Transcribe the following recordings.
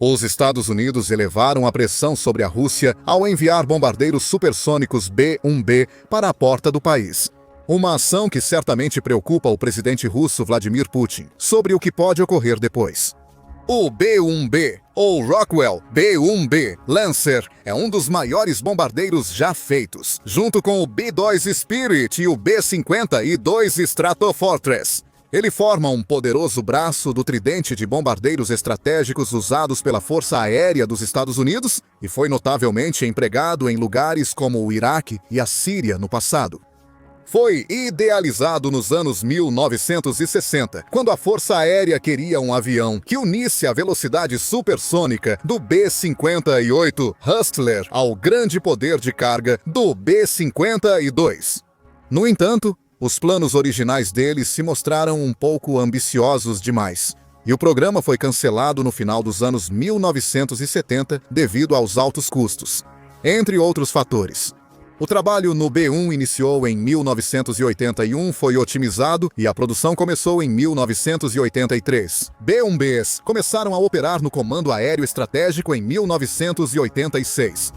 Os Estados Unidos elevaram a pressão sobre a Rússia ao enviar bombardeiros supersônicos B-1B para a porta do país. Uma ação que certamente preocupa o presidente russo Vladimir Putin sobre o que pode ocorrer depois. O B-1B, ou Rockwell B-1B Lancer, é um dos maiores bombardeiros já feitos, junto com o B-2 Spirit e o B-52 Stratofortress. Ele forma um poderoso braço do tridente de bombardeiros estratégicos usados pela Força Aérea dos Estados Unidos e foi notavelmente empregado em lugares como o Iraque e a Síria no passado. Foi idealizado nos anos 1960, quando a Força Aérea queria um avião que unisse a velocidade supersônica do B-58 Hustler ao grande poder de carga do B-52. No entanto, os planos originais deles se mostraram um pouco ambiciosos demais, e o programa foi cancelado no final dos anos 1970 devido aos altos custos, entre outros fatores. O trabalho no B-1 iniciou em 1981, foi otimizado e a produção começou em 1983. B-1Bs começaram a operar no Comando Aéreo Estratégico em 1986.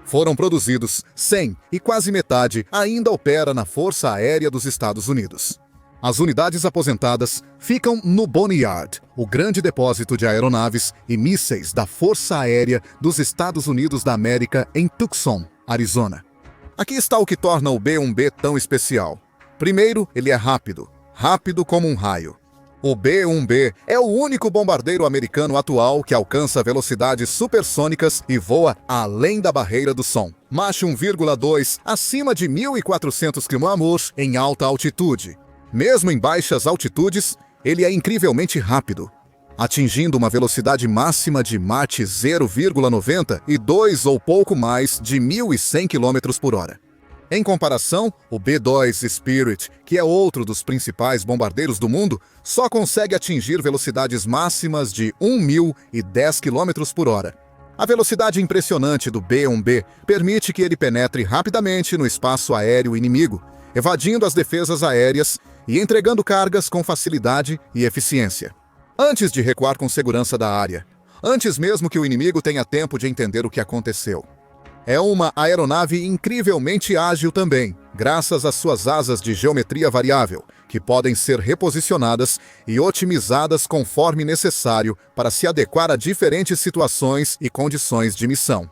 Foram produzidos 100 e quase metade ainda opera na Força Aérea dos Estados Unidos. As unidades aposentadas ficam no Boneyard, o grande depósito de aeronaves e mísseis da Força Aérea dos Estados Unidos da América em Tucson, Arizona. Aqui está o que torna o B-1B tão especial. Primeiro, ele é rápido como um raio. O B-1B é o único bombardeiro americano atual que alcança velocidades supersônicas e voa além da barreira do som. Mach 1,2 acima de 1.400 km em alta altitude. Mesmo em baixas altitudes, ele é incrivelmente rápido, atingindo uma velocidade máxima de Mach 0,90 e 2 ou pouco mais de 1.100 km por hora. Em comparação, o B-2 Spirit, que é outro dos principais bombardeiros do mundo, só consegue atingir velocidades máximas de 1.010 km por hora. A velocidade impressionante do B-1B permite que ele penetre rapidamente no espaço aéreo inimigo, evadindo as defesas aéreas e entregando cargas com facilidade e eficiência. Antes de recuar com segurança da área, antes mesmo que o inimigo tenha tempo de entender o que aconteceu. É uma aeronave incrivelmente ágil também, graças às suas asas de geometria variável, que podem ser reposicionadas e otimizadas conforme necessário para se adequar a diferentes situações e condições de missão.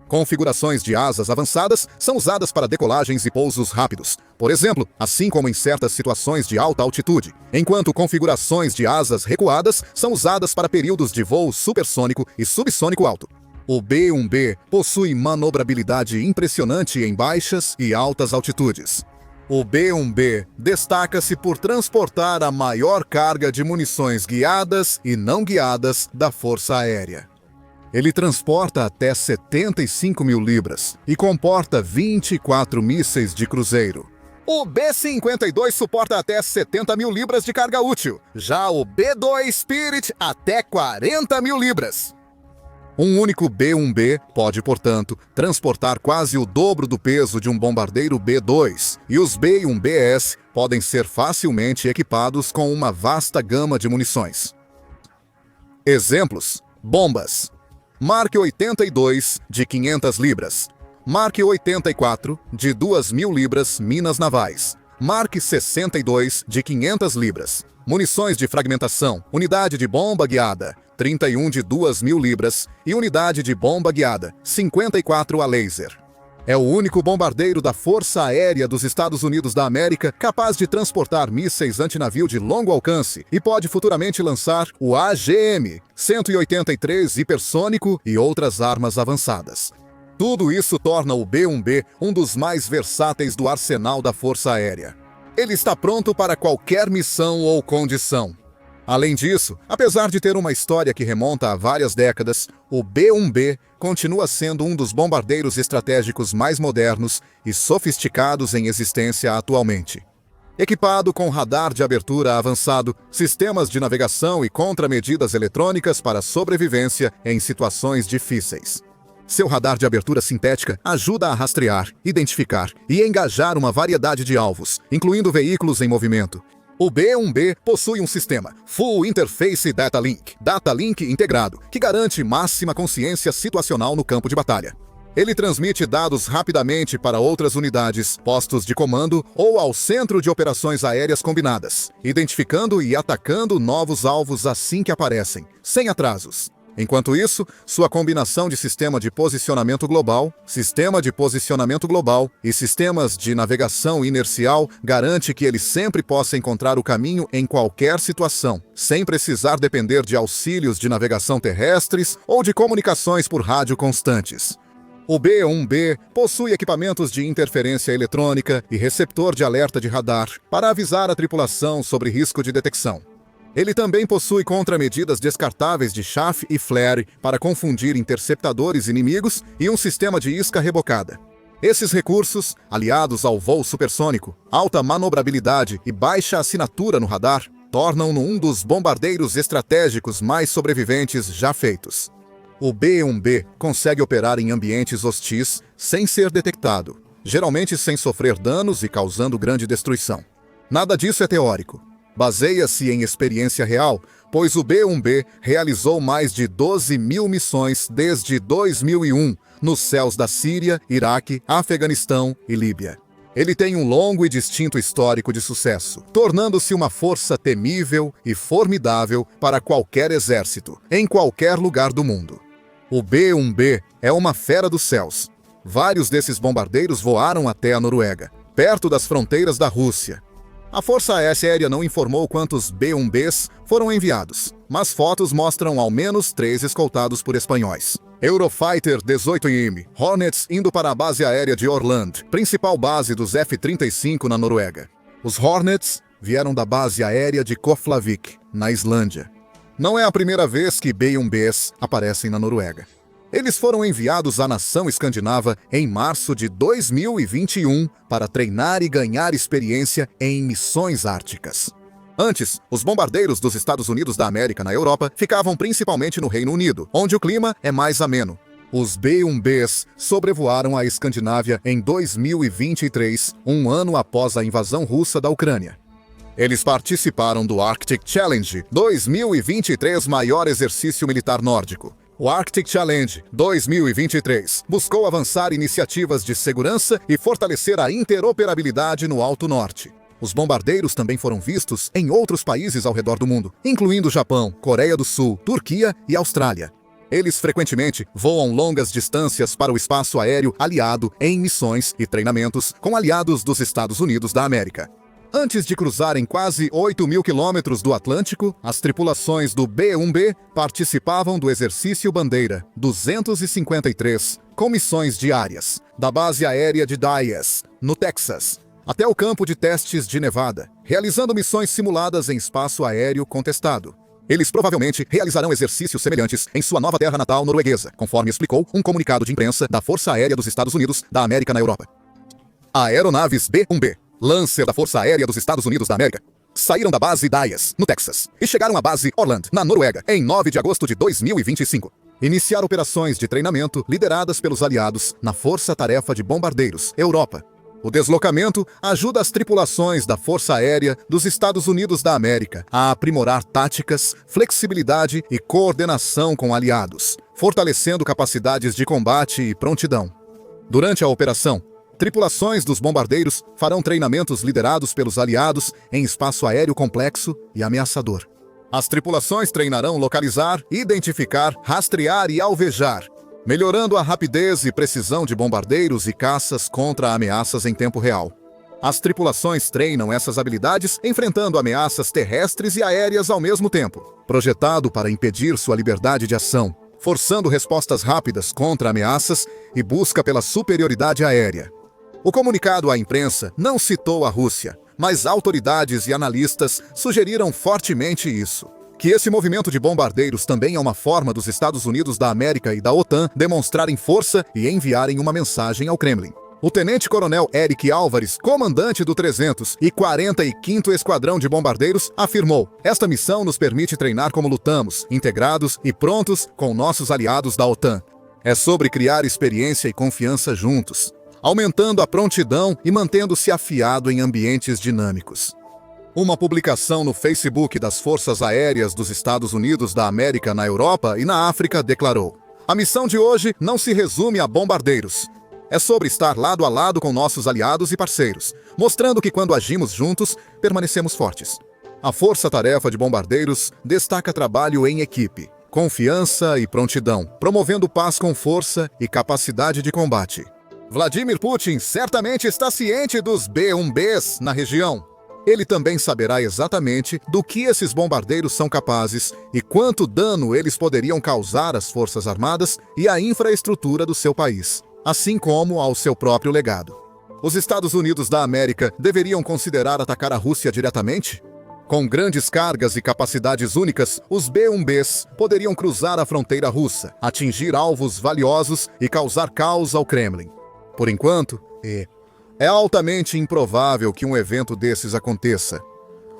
Configurações de asas avançadas são usadas para decolagens e pousos rápidos, por exemplo, assim como em certas situações de alta altitude, enquanto configurações de asas recuadas são usadas para períodos de voo supersônico e subsônico alto. O B-1B possui manobrabilidade impressionante em baixas e altas altitudes. O B-1B destaca-se por transportar a maior carga de munições guiadas e não guiadas da Força Aérea. Ele transporta até 75 mil libras e comporta 24 mísseis de cruzeiro. O B-52 suporta até 70 mil libras de carga útil, já o B-2 Spirit até 40 mil libras. Um único B-1B pode, portanto, transportar quase o dobro do peso de um bombardeiro B-2, e os B-1Bs podem ser facilmente equipados com uma vasta gama de munições. Exemplos: bombas. Mark 82, de 500 libras. Mark 84, de 2.000 libras, minas navais. Mark 62, de 500 libras. Munições de fragmentação, unidade de bomba guiada, 31 de 2.000 libras, e unidade de bomba guiada, 54 a laser. É o único bombardeiro da Força Aérea dos Estados Unidos da América capaz de transportar mísseis antinavio de longo alcance e pode futuramente lançar o AGM-183 hipersônico e outras armas avançadas. Tudo isso torna o B-1B um dos mais versáteis do arsenal da Força Aérea. Ele está pronto para qualquer missão ou condição. Além disso, apesar de ter uma história que remonta a várias décadas, o B-1B continua sendo um dos bombardeiros estratégicos mais modernos e sofisticados em existência atualmente. Equipado com radar de abertura avançado, sistemas de navegação e contramedidas eletrônicas para sobrevivência em situações difíceis. Seu radar de abertura sintética ajuda a rastrear, identificar e engajar uma variedade de alvos, incluindo veículos em movimento. O B1B possui um sistema Full Interface Data Link integrado, que garante máxima consciência situacional no campo de batalha. Ele transmite dados rapidamente para outras unidades, postos de comando ou ao Centro de Operações Aéreas Combinadas, identificando e atacando novos alvos assim que aparecem, sem atrasos. Enquanto isso, sua combinação de sistema de posicionamento global e sistemas de navegação inercial garante que ele sempre possa encontrar o caminho em qualquer situação, sem precisar depender de auxílios de navegação terrestres ou de comunicações por rádio constantes. O B1B possui equipamentos de interferência eletrônica e receptor de alerta de radar para avisar a tripulação sobre risco de detecção. Ele também possui contramedidas descartáveis de chaff e flare para confundir interceptadores inimigos e um sistema de isca rebocada. Esses recursos, aliados ao voo supersônico, alta manobrabilidade e baixa assinatura no radar, tornam-no um dos bombardeiros estratégicos mais sobreviventes já feitos. O B1B consegue operar em ambientes hostis sem ser detectado, geralmente sem sofrer danos e causando grande destruição. Nada disso é teórico. Baseia-se em experiência real, pois o B1B realizou mais de 12 mil missões desde 2001 nos céus da Síria, Iraque, Afeganistão e Líbia. Ele tem um longo e distinto histórico de sucesso, tornando-se uma força temível e formidável para qualquer exército, em qualquer lugar do mundo. O B1B é uma fera dos céus. Vários desses bombardeiros voaram até a Noruega, perto das fronteiras da Rússia. A Força Aérea não informou quantos B1Bs foram enviados, mas fotos mostram ao menos 3 escoltados por espanhóis. Eurofighter 18M, Hornets indo para a base aérea de Orland, principal base dos F-35 na Noruega. Os Hornets vieram da base aérea de Keflavik, na Islândia. Não é a primeira vez que B1Bs aparecem na Noruega. Eles foram enviados à nação escandinava em março de 2021 para treinar e ganhar experiência em missões árticas. Antes, os bombardeiros dos Estados Unidos da América na Europa ficavam principalmente no Reino Unido, onde o clima é mais ameno. Os B1Bs sobrevoaram a Escandinávia em 2023, um ano após a invasão russa da Ucrânia. Eles participaram do Arctic Challenge 2023, maior exercício militar nórdico. O Arctic Challenge 2023 buscou avançar iniciativas de segurança e fortalecer a interoperabilidade no Alto Norte. Os bombardeiros também foram vistos em outros países ao redor do mundo, incluindo Japão, Coreia do Sul, Turquia e Austrália. Eles frequentemente voam longas distâncias para o espaço aéreo aliado em missões e treinamentos com aliados dos Estados Unidos da América. Antes de cruzarem quase 8 mil quilômetros do Atlântico, as tripulações do B1B participavam do Exercício Bandeira 253, com missões diárias, da base aérea de Dyess, no Texas, até o campo de testes de Nevada, realizando missões simuladas em espaço aéreo contestado. Eles provavelmente realizarão exercícios semelhantes em sua nova terra natal norueguesa, conforme explicou um comunicado de imprensa da Força Aérea dos Estados Unidos da América na Europa. Aeronaves B1B, Lancer da Força Aérea dos Estados Unidos da América, saíram da base Dyess, no Texas, e chegaram à base Orland, na Noruega, em 9 de agosto de 2025. Iniciaram operações de treinamento lideradas pelos aliados na Força Tarefa de Bombardeiros, Europa. O deslocamento ajuda as tripulações da Força Aérea dos Estados Unidos da América a aprimorar táticas, flexibilidade e coordenação com aliados, fortalecendo capacidades de combate e prontidão. Durante a operação, tripulações dos bombardeiros farão treinamentos liderados pelos aliados em espaço aéreo complexo e ameaçador. As tripulações treinarão localizar, identificar, rastrear e alvejar, melhorando a rapidez e precisão de bombardeiros e caças contra ameaças em tempo real. As tripulações treinam essas habilidades enfrentando ameaças terrestres e aéreas ao mesmo tempo, projetado para impedir sua liberdade de ação, forçando respostas rápidas contra ameaças e busca pela superioridade aérea. O comunicado à imprensa não citou a Rússia, mas autoridades e analistas sugeriram fortemente isso. Que esse movimento de bombardeiros também é uma forma dos Estados Unidos da América e da OTAN demonstrarem força e enviarem uma mensagem ao Kremlin. O tenente-coronel Eric Álvares, comandante do 345º Esquadrão de Bombardeiros, afirmou: "Esta missão nos permite treinar como lutamos, integrados e prontos com nossos aliados da OTAN. É sobre criar experiência e confiança juntos, aumentando a prontidão e mantendo-se afiado em ambientes dinâmicos." Uma publicação no Facebook das Forças Aéreas dos Estados Unidos da América na Europa e na África declarou: "A missão de hoje não se resume a bombardeiros. É sobre estar lado a lado com nossos aliados e parceiros, mostrando que quando agimos juntos, permanecemos fortes." A Força-Tarefa de Bombardeiros destaca trabalho em equipe, confiança e prontidão, promovendo paz com força e capacidade de combate. Vladimir Putin certamente está ciente dos B-1Bs na região. Ele também saberá exatamente do que esses bombardeiros são capazes e quanto dano eles poderiam causar às Forças Armadas e à infraestrutura do seu país, assim como ao seu próprio legado. Os Estados Unidos da América deveriam considerar atacar a Rússia diretamente? Com grandes cargas e capacidades únicas, os B-1Bs poderiam cruzar a fronteira russa, atingir alvos valiosos e causar caos ao Kremlin. Por enquanto, é altamente improvável que um evento desses aconteça,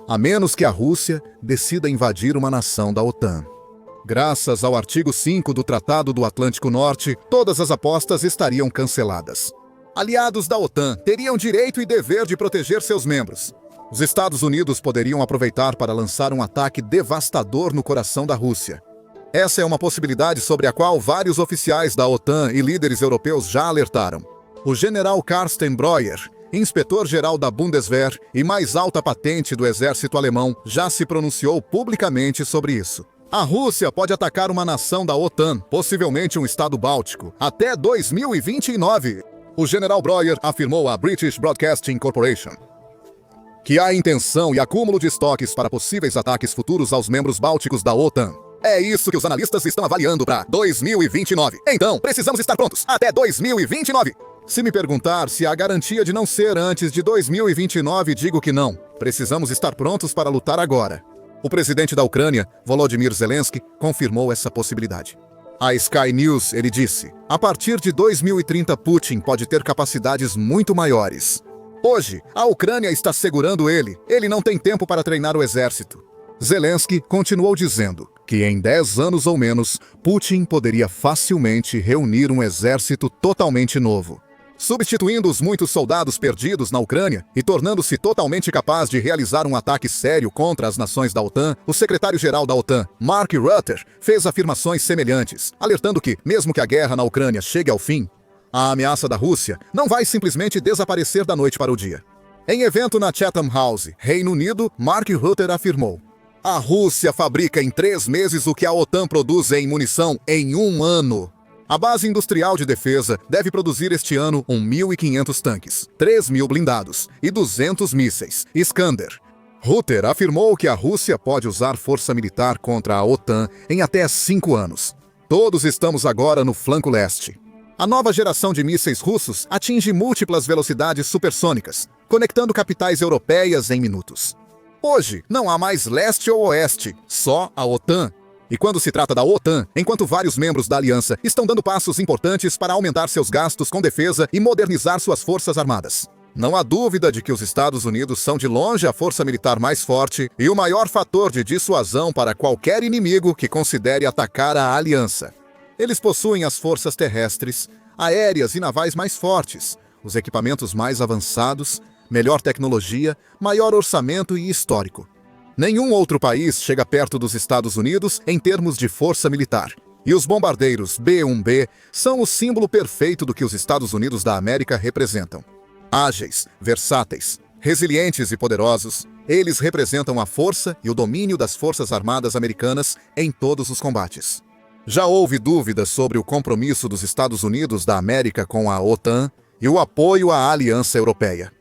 a menos que a Rússia decida invadir uma nação da OTAN. Graças ao artigo 5 do Tratado do Atlântico Norte, todas as apostas estariam canceladas. Aliados da OTAN teriam direito e dever de proteger seus membros. Os Estados Unidos poderiam aproveitar para lançar um ataque devastador no coração da Rússia. Essa é uma possibilidade sobre a qual vários oficiais da OTAN e líderes europeus já alertaram. O general Carsten Breuer, inspetor-geral da Bundeswehr e mais alta patente do exército alemão, já se pronunciou publicamente sobre isso. A Rússia pode atacar uma nação da OTAN, possivelmente um estado báltico, até 2029. O general Breuer afirmou à British Broadcasting Corporation que há intenção e acúmulo de estoques para possíveis ataques futuros aos membros bálticos da OTAN. É isso que os analistas estão avaliando para 2029. Então, precisamos estar prontos até 2029. Se me perguntar se há garantia de não ser antes de 2029, digo que não. Precisamos estar prontos para lutar agora. O presidente da Ucrânia, Volodymyr Zelensky, confirmou essa possibilidade. A Sky News, ele disse: "A partir de 2030, Putin pode ter capacidades muito maiores. Hoje, a Ucrânia está segurando ele. Ele não tem tempo para treinar o exército." Zelensky continuou dizendo que em 10 anos ou menos, Putin poderia facilmente reunir um exército totalmente novo, substituindo os muitos soldados perdidos na Ucrânia e tornando-se totalmente capaz de realizar um ataque sério contra as nações da OTAN. O secretário-geral da OTAN, Mark Rutte, fez afirmações semelhantes, alertando que, mesmo que a guerra na Ucrânia chegue ao fim, a ameaça da Rússia não vai simplesmente desaparecer da noite para o dia. Em evento na Chatham House, Reino Unido, Mark Rutte afirmou: "A Rússia fabrica em 3 meses o que a OTAN produz em munição em 1 ano. A base industrial de defesa deve produzir este ano 1.500 tanques, 3.000 blindados e 200 mísseis Iskander." Rutte afirmou que a Rússia pode usar força militar contra a OTAN em até 5 anos. "Todos estamos agora no flanco leste. A nova geração de mísseis russos atinge múltiplas velocidades supersônicas, conectando capitais europeias em minutos. Hoje, não há mais leste ou oeste, só a OTAN. E quando se trata da OTAN, enquanto vários membros da aliança estão dando passos importantes para aumentar seus gastos com defesa e modernizar suas forças armadas. Não há dúvida de que os Estados Unidos são de longe a força militar mais forte e o maior fator de dissuasão para qualquer inimigo que considere atacar a aliança. Eles possuem as forças terrestres, aéreas e navais mais fortes, os equipamentos mais avançados, melhor tecnologia, maior orçamento e histórico. Nenhum outro país chega perto dos Estados Unidos em termos de força militar. E os bombardeiros B-1B são o símbolo perfeito do que os Estados Unidos da América representam. Ágeis, versáteis, resilientes e poderosos, eles representam a força e o domínio das Forças Armadas Americanas em todos os combates. Já houve dúvidas sobre o compromisso dos Estados Unidos da América com a OTAN e o apoio à Aliança Europeia.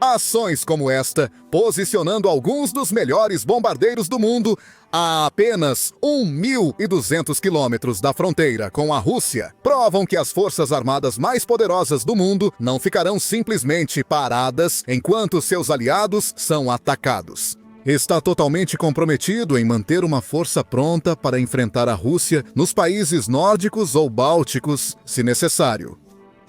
Ações como esta, posicionando alguns dos melhores bombardeiros do mundo a apenas 1.200 quilômetros da fronteira com a Rússia, provam que as forças armadas mais poderosas do mundo não ficarão simplesmente paradas enquanto seus aliados são atacados. Está totalmente comprometido em manter uma força pronta para enfrentar a Rússia nos países nórdicos ou bálticos, se necessário.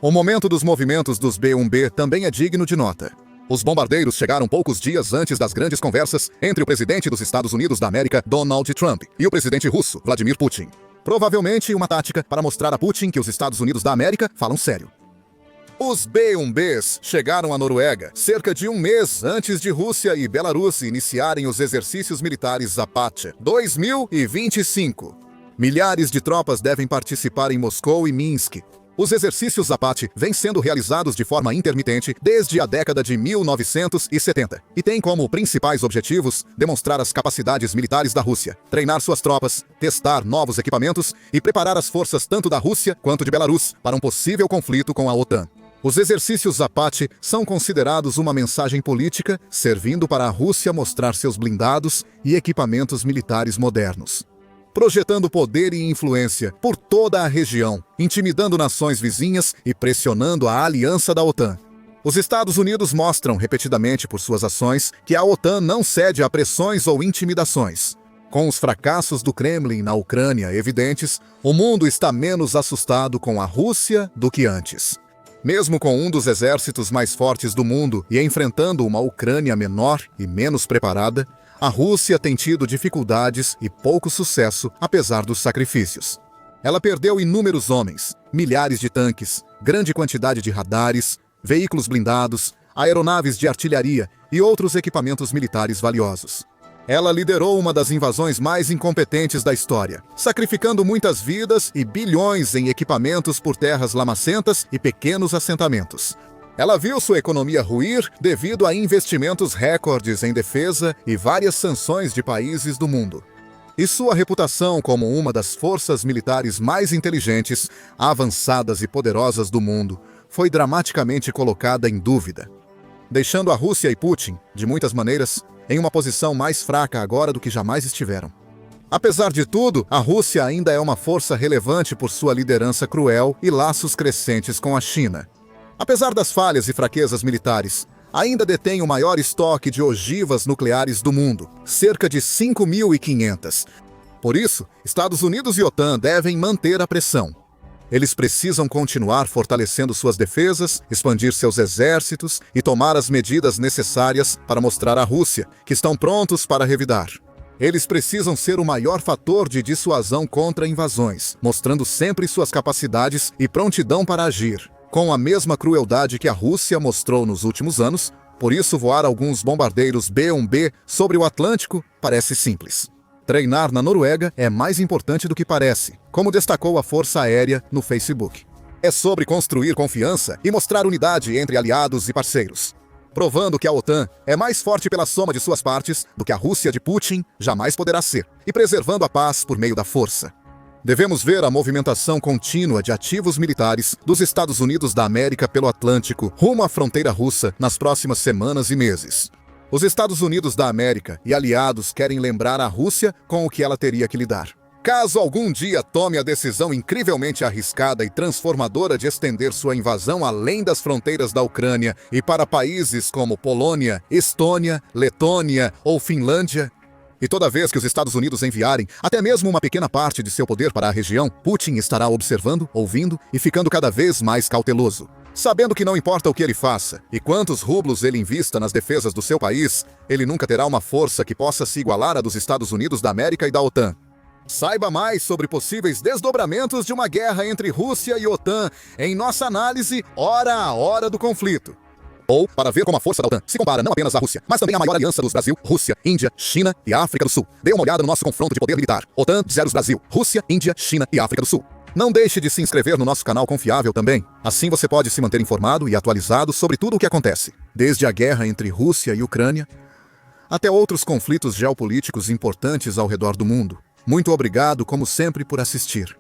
O momento dos movimentos dos B-1B também é digno de nota. Os bombardeiros chegaram poucos dias antes das grandes conversas entre o presidente dos Estados Unidos da América, Donald Trump, e o presidente russo, Vladimir Putin. Provavelmente uma tática para mostrar a Putin que os Estados Unidos da América falam sério. Os B-1Bs chegaram à Noruega cerca de um mês antes de Rússia e Belarus iniciarem os exercícios militares Zapad 2025. Milhares de tropas devem participar em Moscou e Minsk. Os exercícios Zapad vêm sendo realizados de forma intermitente desde a década de 1970 e têm como principais objetivos demonstrar as capacidades militares da Rússia, treinar suas tropas, testar novos equipamentos e preparar as forças tanto da Rússia quanto de Belarus para um possível conflito com a OTAN. Os exercícios Zapad são considerados uma mensagem política, servindo para a Rússia mostrar seus blindados e equipamentos militares modernos, projetando poder e influência por toda a região, intimidando nações vizinhas e pressionando a aliança da OTAN. Os Estados Unidos mostram repetidamente por suas ações que a OTAN não cede a pressões ou intimidações. Com os fracassos do Kremlin na Ucrânia evidentes, o mundo está menos assustado com a Rússia do que antes. Mesmo com um dos exércitos mais fortes do mundo e enfrentando uma Ucrânia menor e menos preparada, a Rússia tem tido dificuldades e pouco sucesso, apesar dos sacrifícios. Ela perdeu inúmeros homens, milhares de tanques, grande quantidade de radares, veículos blindados, aeronaves de artilharia e outros equipamentos militares valiosos. Ela liderou uma das invasões mais incompetentes da história, sacrificando muitas vidas e bilhões em equipamentos por terras lamacentas e pequenos assentamentos. Ela viu sua economia ruir devido a investimentos recordes em defesa e várias sanções de países do mundo. E sua reputação como uma das forças militares mais inteligentes, avançadas e poderosas do mundo foi dramaticamente colocada em dúvida, deixando a Rússia e Putin, de muitas maneiras, em uma posição mais fraca agora do que jamais estiveram. Apesar de tudo, a Rússia ainda é uma força relevante por sua liderança cruel e laços crescentes com a China. Apesar das falhas e fraquezas militares, ainda detém o maior estoque de ogivas nucleares do mundo, cerca de 5.500. Por isso, Estados Unidos e OTAN devem manter a pressão. Eles precisam continuar fortalecendo suas defesas, expandir seus exércitos e tomar as medidas necessárias para mostrar à Rússia que estão prontos para revidar. Eles precisam ser o maior fator de dissuasão contra invasões, mostrando sempre suas capacidades e prontidão para agir, com a mesma crueldade que a Rússia mostrou nos últimos anos. Por isso, voar alguns bombardeiros B-1B sobre o Atlântico parece simples. Treinar na Noruega é mais importante do que parece, como destacou a Força Aérea no Facebook. É sobre construir confiança e mostrar unidade entre aliados e parceiros, provando que a OTAN é mais forte pela soma de suas partes do que a Rússia de Putin jamais poderá ser, e preservando a paz por meio da força. Devemos ver a movimentação contínua de ativos militares dos Estados Unidos da América pelo Atlântico rumo à fronteira russa nas próximas semanas e meses. Os Estados Unidos da América e aliados querem lembrar a Rússia com o que ela teria que lidar, caso algum dia tome a decisão incrivelmente arriscada e transformadora de estender sua invasão além das fronteiras da Ucrânia e para países como Polônia, Estônia, Letônia ou Finlândia. E toda vez que os Estados Unidos enviarem até mesmo uma pequena parte de seu poder para a região, Putin estará observando, ouvindo e ficando cada vez mais cauteloso, sabendo que não importa o que ele faça e quantos rublos ele invista nas defesas do seu país, ele nunca terá uma força que possa se igualar à dos Estados Unidos da América e da OTAN. Saiba mais sobre possíveis desdobramentos de uma guerra entre Rússia e OTAN em nossa análise Hora a Hora do Conflito. Ou para ver como a força da OTAN se compara não apenas à Rússia, mas também à maior aliança dos Brasil, Rússia, Índia, China e África do Sul. Dê uma olhada no nosso confronto de poder militar. OTAN, zeros Brasil, Rússia, Índia, China e África do Sul. Não deixe de se inscrever no nosso canal confiável também. Assim você pode se manter informado e atualizado sobre tudo o que acontece, desde a guerra entre Rússia e Ucrânia até outros conflitos geopolíticos importantes ao redor do mundo. Muito obrigado, como sempre, por assistir.